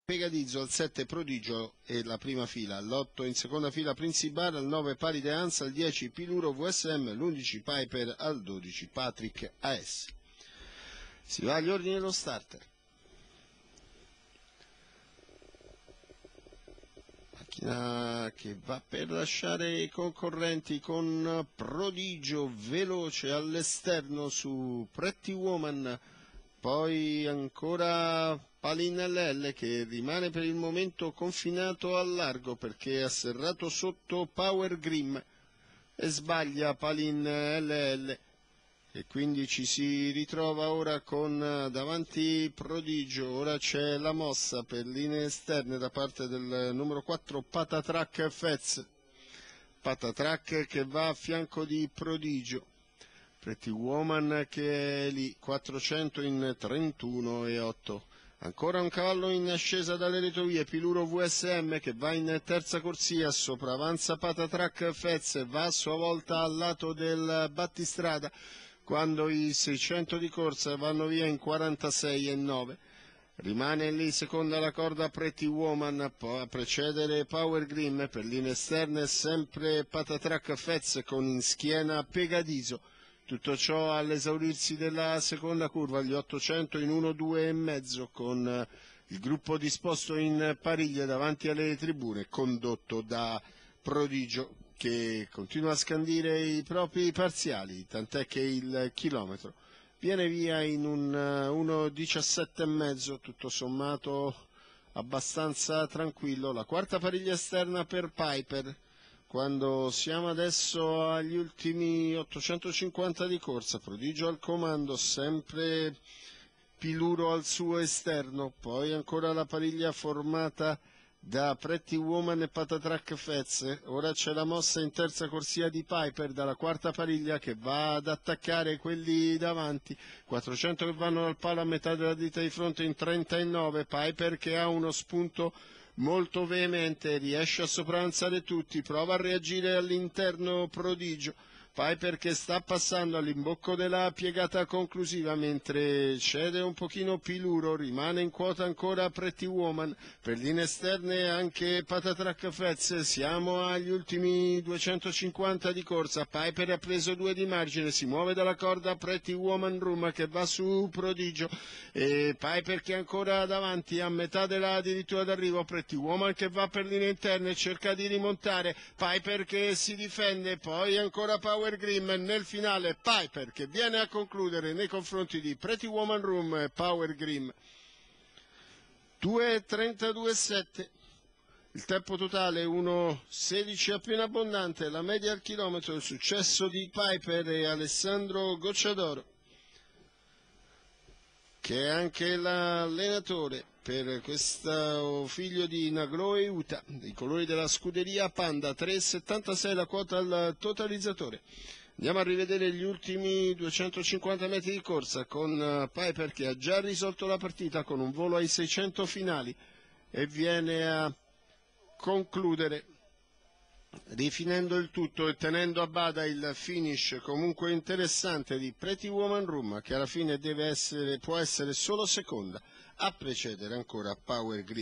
Pegadizzo, al 7 Prodigio e la prima fila, all'8 in seconda fila Principar, al 9 Palide Hans, al 10 Piluro VSM, l'11 Piper, al 12 Patrick AS. Si va agli ordini dello starter. Macchina che va per lasciare i concorrenti con Prodigio veloce all'esterno su Pretty Woman, poi ancora Palin LL che rimane per il momento confinato al largo perché ha serrato sotto Power Grim e sbaglia Palin LL e quindi ci si ritrova ora con davanti Prodigio. Ora c'è la mossa per linee esterne da parte del numero 4 Patatrack Fez, Patatrack che va a fianco di Prodigio. Pretty Woman che è lì, 400 in 31,8. Ancora un cavallo in ascesa dalle retrovie, Piluro VSM che va in terza corsia, sopravanza Patatrack Fez e va a sua volta al lato del battistrada quando i 600 di corsa vanno via in 46,9. Rimane lì seconda la corda Pretty Woman, a precedere Power Grim, per linee esterne sempre Patatrack Fez con in schiena Pegadizzo. Tutto ciò all'esaurirsi della seconda curva, gli 800 in 1-2,5 con il gruppo disposto in pariglia davanti alle tribune, condotto da Prodigio che continua a scandire i propri parziali, tant'è che il chilometro viene via in un 1,17,5, tutto sommato abbastanza tranquillo. La quarta pariglia esterna per Piper, quando siamo adesso agli ultimi 850 di corsa, Prodigio al comando, sempre Piluro al suo esterno, poi ancora la pariglia formata da Pretty Woman e Patatrack Fez. Ora c'è la mossa in terza corsia di Piper dalla quarta pariglia che va ad attaccare quelli davanti, 400 che vanno dal palo a metà della dita di fronte in 39, Piper che ha uno spunto molto veemente, riesce a sopravanzare tutti, prova a reagire all'interno Prodigio. Piper che sta passando all'imbocco della piegata conclusiva mentre cede un pochino Piluro, rimane in quota ancora Pretty Woman, per linee esterne anche Patatrack Fez. Siamo agli ultimi 250 di corsa, Piper ha preso 2 di margine, si muove dalla corda Pretty Woman Room che va su Prodigio e Piper che è ancora davanti a metà della addirittura d'arrivo, Pretty Woman che va per linee interne, cerca di rimontare, Piper che si difende, poi ancora Power Grim, nel finale Piper che viene a concludere nei confronti di Pretty Woman Room e Power Grim. 2:32,7, il tempo totale 1:16 appena abbondante, la media al chilometro, il successo di Piper e Alessandro Gocciadoro che è anche l'allenatore per questo figlio di Naglo e Uta, i colori della scuderia Panda, 3,76 la quota al totalizzatore. Andiamo a rivedere gli ultimi 250 metri di corsa con Piper che ha già risolto la partita con un volo ai 600 finali e viene a concludere rifinendo il tutto e tenendo a bada il finish comunque interessante di Pretty Woman Room che alla fine può essere solo seconda a precedere ancora Power Grid.